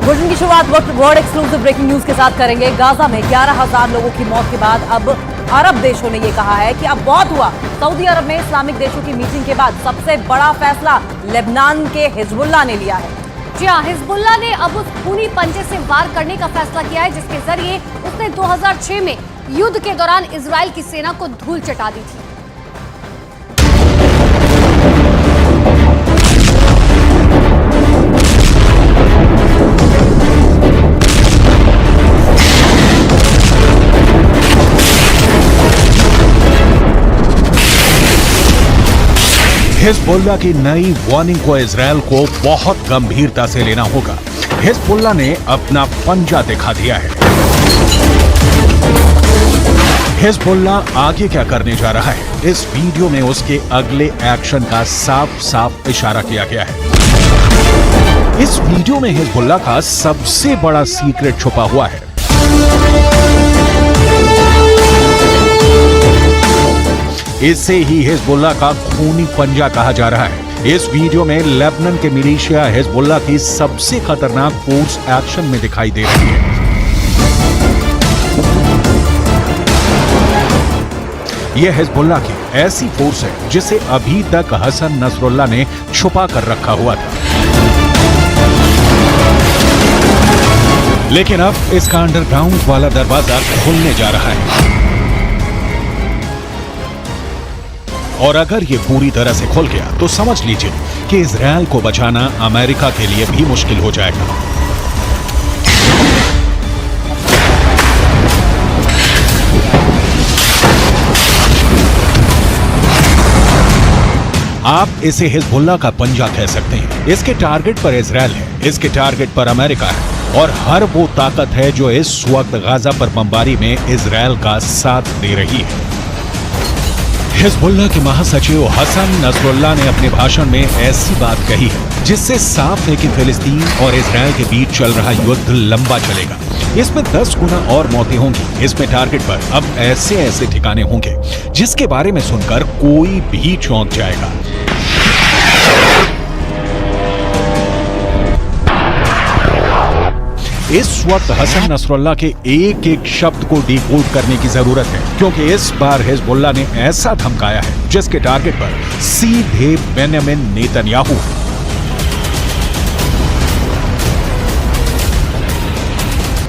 Bulletin की शुरुआत world exclusive breaking news के साथ करेंगे। गाजा में 11,000 लोगों की मौत के बाद अब अरब देशों ने यह कहा है कि अब बहुत हुआ। सऊदी अरब में इस्लामिक देशों की मीटिंग के बाद सबसे बड़ा फैसला लेबनान के हिजबुल्लाह ने लिया है। जी हाँ, हिजबुल्लाह ने अब उस खूनी पंजे से वार करने का फैसला किया है जिसके जरिए उसने 2006 में युद्ध के दौरान इजराइल की सेना को धूल चटा दी थी। हिजबुल्लाह की नई वार्निंग को इजरायल को बहुत गंभीरता से लेना होगा। हिजबुल्लाह ने अपना पंजा दिखा दिया है। हिजबुल्लाह आगे क्या करने जा रहा है, इस वीडियो में उसके अगले एक्शन का साफ साफ इशारा किया गया है। इस वीडियो में हिजबुल्लाह का सबसे बड़ा सीक्रेट छुपा हुआ है। इसे ही हिजबुल्लाह का खूनी पंजा कहा जा रहा है। इस वीडियो में लेबनान के मिलिशिया हिजबुल्लाह की सबसे खतरनाक फोर्स एक्शन में दिखाई दे रही है। यह हिजबुल्लाह की ऐसी फोर्स है जिसे अभी तक हसन नसरुल्लाह ने छुपा कर रखा हुआ था, लेकिन अब इसका अंडरग्राउंड वाला दरवाजा खुलने जा रहा है। और अगर ये पूरी तरह से खुल गया तो समझ लीजिए कि इजरायल को बचाना अमेरिका के लिए भी मुश्किल हो जाएगा। आप इसे हिजबुल्लाह का पंजा कह सकते हैं। इसके टारगेट पर इजरायल है, इसके टारगेट पर अमेरिका है और हर वो ताकत है जो इस वक्त गाजा पर बमबारी में इजरायल का साथ दे रही है। हिजबुल्लाह के महासचिव हसन नसरुल्लाह ने अपने भाषण में ऐसी बात कही है जिससे साफ है कि फिलिस्तीन और इजरायल के बीच चल रहा युद्ध लंबा चलेगा। इसमें 10 गुना और मौतें होंगी। इसमें टारगेट पर अब ऐसे ऐसे ठिकाने होंगे जिसके बारे में सुनकर कोई भी चौंक जाएगा। इस वक्त हसन नसरुल्लाह के एक एक शब्द को डिकोड करने की जरूरत है, क्योंकि इस बार हिजबुल्लाह ने ऐसा धमकाया है जिसके टारगेट पर सीधे बेंयामिन नेतन्याहू।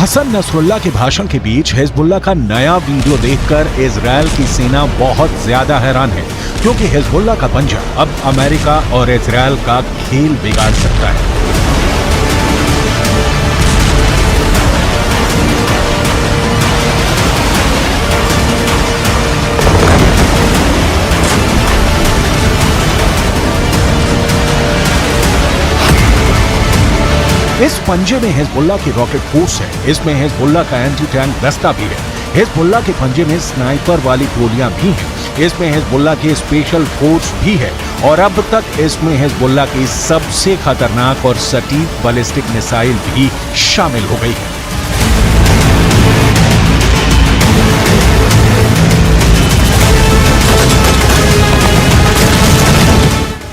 हसन नसरुल्लाह के भाषण के बीच हिजबुल्लाह का नया वीडियो देखकर इजरायल की सेना बहुत ज्यादा हैरान है, क्योंकि हिजबुल्लाह का पंजा अब अमेरिका और इजरायल का खेल बिगाड़ सकता है। इस पंजे में हिजबुल्लाह की रॉकेट फोर्स है, इसमें हिजबुल्लाह का एंटी टैंक दस्ता भी है, हिजबुल्लाह के पंजे में स्नाइपर वाली गोलियां भी हैं, इसमें हिजबुल्लाह की स्पेशल फोर्स भी है और अब तक इसमें हिजबुल्लाह की सबसे खतरनाक और सटीक बैलिस्टिक मिसाइल भी शामिल हो गई है।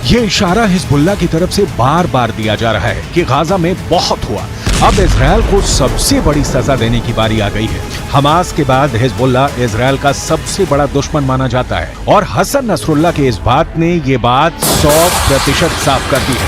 ये इशारा हिजबुल्लाह की तरफ से बार बार दिया जा रहा है कि गाजा में बहुत हुआ, अब इजरायल को सबसे बड़ी सजा देने की बारी आ गई है। हमास के बाद हिजबुल्लाह इजरायल का सबसे बड़ा दुश्मन माना जाता है और हसन नसरुल्लाह के इस बात ने ये बात 100% साफ कर दी है।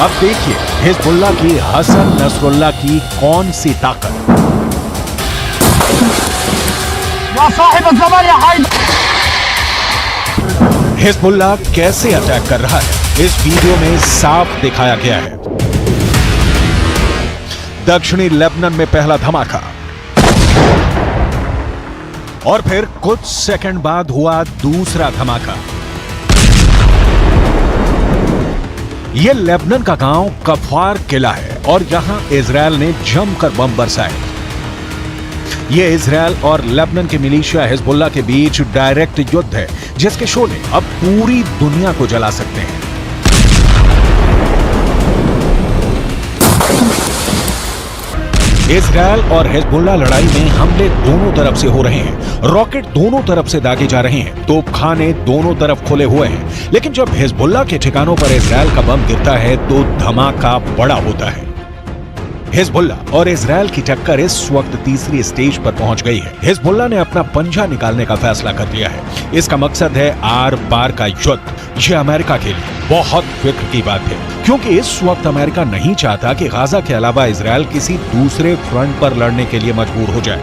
अब देखिए हिजबुल्लाह की हसन नसरुल्लाह की कौन सी ताकत। हिजबुल्लाह कैसे अटैक कर रहा है इस वीडियो में साफ दिखाया गया है। दक्षिणी लेबनान में पहला धमाका और फिर कुछ सेकंड बाद हुआ दूसरा धमाका। यह लेबनान का गांव कफार किला है और यहां इजरायल ने जमकर बम बरसाए। यह इजरायल और लेबनान के मिलिशिया हिजबुल्लाह के बीच डायरेक्ट युद्ध है जिसके शोले अब पूरी दुनिया को जला सकते हैं। इजरायल और हिजबुल्लाह लड़ाई में हमले दोनों तरफ से हो रहे हैं, रॉकेट दोनों तरफ से दागे जा रहे हैं, तोपखाने दोनों तरफ खुले हुए हैं। लेकिन जब हिजबुल्लाह के ठिकानों पर इजरायल का बम गिरता है तो धमाका बड़ा होता है। हिजबुल्लाह और इजरायल की टक्कर इस वक्त तीसरी स्टेज पर पहुंच गई है। हिजबुल्लाह ने अपना पंजा निकालने का फैसला कर लिया है। इसका मकसद है आर पार का युद्ध। यह अमेरिका के लिए बहुत फिक्र की बात है क्योंकि इस वक्त अमेरिका नहीं चाहता कि गाजा के अलावा इजरायल किसी दूसरे फ्रंट पर लड़ने के लिए मजबूर हो जाए।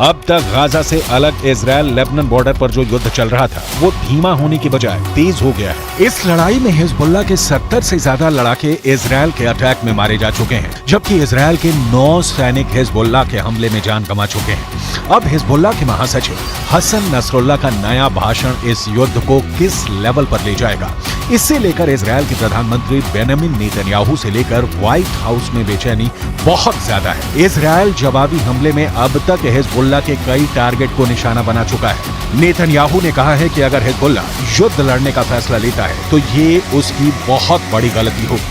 अब तक गाजा से अलग इजरायल लेबनान बॉर्डर पर जो युद्ध चल रहा था वो धीमा होने की बजाय तेज हो गया है। इस लड़ाई में हिजबुल्लाह के 70 से ज्यादा लड़ाके इजरायल के अटैक में मारे जा चुके हैं, जबकि इजरायल के 9 सैनिक हिजबुल्लाह के हमले में जान गंवा चुके हैं। अब हिजबुल्लाह के महासचिव हसन नसरुल्लाह का नया भाषण इस युद्ध को किस लेवल पर ले जाएगा, इससे लेकर इजरायल के प्रधानमंत्री बेंजामिन नेतन्याहू से लेकर व्हाइट हाउस में बेचैनी बहुत ज्यादा है। इजरायल जवाबी हमले में अब तक हिजबुल्लाह के कई टारगेट को निशाना बना चुका है। नेतन्याहू ने कहा है कि अगर हिजबुल्लाह युद्ध लड़ने का फैसला लेता है तो ये उसकी बहुत बड़ी गलती होगी।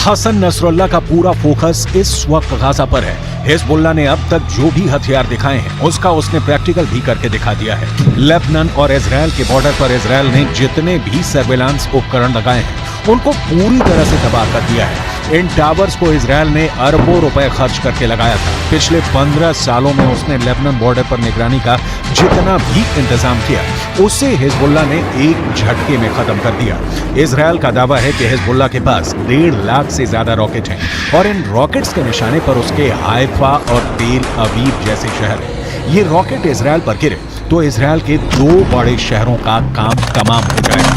हसन नसरुल्लाह का पूरा फोकस इस वक्त गाजा पर है। हिजबुल्लाह ने अब तक जो भी हथियार दिखाए हैं उसका उसने प्रैक्टिकल भी करके दिखा दिया है। लेबनान और इजरायल के बॉर्डर पर इजरायल ने जितने भी सर्वेलांस उपकरण लगाए हैं उनको पूरी तरह से तबाह कर दिया है। इन टावर्स को इजरायल ने अरबों रुपए खर्च करके लगाया था। पिछले 15 सालों में उसने लेबनान बॉर्डर पर निगरानी का जितना भी इंतजाम किया उसे हिजबुल्लाह ने एक झटके में खत्म कर दिया। इजरायल का दावा है कि हिजबुल्लाह के पास 1.5 लाख से ज्यादा रॉकेट हैं और इन रॉकेट्स के निशाने पर उसके हाइफा और तेल अवीव जैसे शहर हैं। ये रॉकेट इजरायल पर गिरे तो इजरायल के 2 बड़े शहरों का काम तमाम हो जाएगा।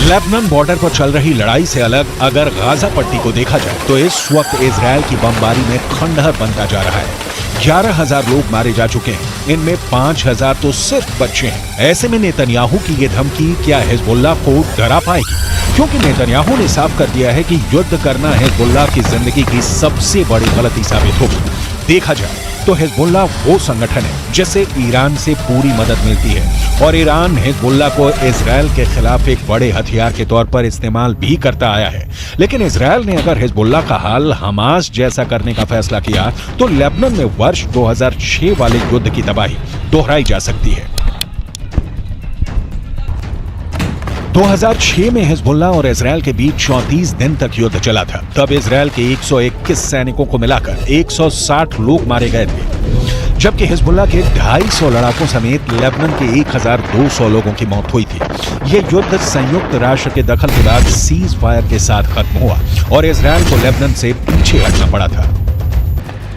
लेबनान बॉर्डर पर चल रही लड़ाई से अलग अगर गाजा पट्टी को देखा जाए तो इस वक्त इजरायल की बमबारी में खंडहर बनता जा रहा है। 11,000 लोग मारे जा चुके हैं, इनमें 5,000 तो सिर्फ बच्चे हैं। ऐसे में नेतन्याहू की ये धमकी क्या हिजबुल्लाह को डरा पाएगी? क्योंकि नेतन्याहू ने साफ कर दिया है कि युद्ध करना हिजबुल्लाह की जिंदगी की सबसे बड़ी गलती साबित होगी। देखा जाए तो हिजबुल्लाह वो संगठन है जिसे ईरान से पूरी मदद मिलती है और ईरान हिजबुल्लाह को इजरायल के खिलाफ एक बड़े हथियार के तौर पर इस्तेमाल भी करता आया है। लेकिन इजरायल ने अगर हिजबुल्लाह का हाल हमास जैसा करने का फैसला किया तो लेबनान में वर्ष 2006 वाले युद्ध की तबाही दोहराई जा सकती है। 2006 में हिजबुल्लाह और इजरायल के बीच 34 दिन तक युद्ध चला था। तब इजरायल के 121 सैनिकों को मिलाकर 160 लोग मारे गए थे, जबकि हिजबुल्लाह के 250 लड़ाकों समेत लेबनान के 1200 लोगों की मौत हुई थी। यह युद्ध संयुक्त राष्ट्र के दखल के बाद सीज फायर के साथ खत्म हुआ और इजरायल को लेबनान से पीछे हटना पड़ा था।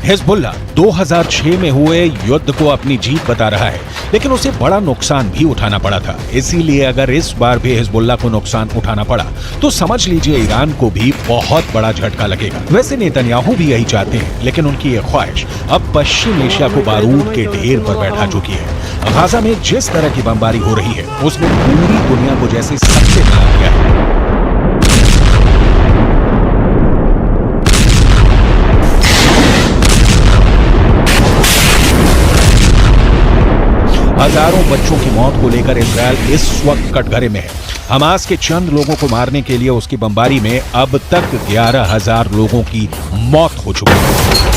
हिजबुल्लाह 2006 में हुए युद्ध को अपनी जीत बता रहा है, लेकिन उसे बड़ा नुकसान भी उठाना पड़ा था। इसीलिए अगर इस बार भी हिजबुल्लाह को नुकसान उठाना पड़ा तो समझ लीजिए ईरान को भी बहुत बड़ा झटका लगेगा। वैसे नेतन्याहू भी यही चाहते हैं, लेकिन उनकी यह ख्वाहिश अब पश्चिम एशिया को बारूद के ढेर पर बैठा चुकी है। गाजा में जिस तरह की बमबारी हो रही है उसने पूरी दुनिया को जैसे सबसे बना दिया है। हजारों बच्चों की मौत को लेकर इजरायल इस वक्त कटघरे में है। हमास के चंद लोगों को मारने के लिए उसकी बमबारी में अब तक 11,000 लोगों की मौत हो चुकी है।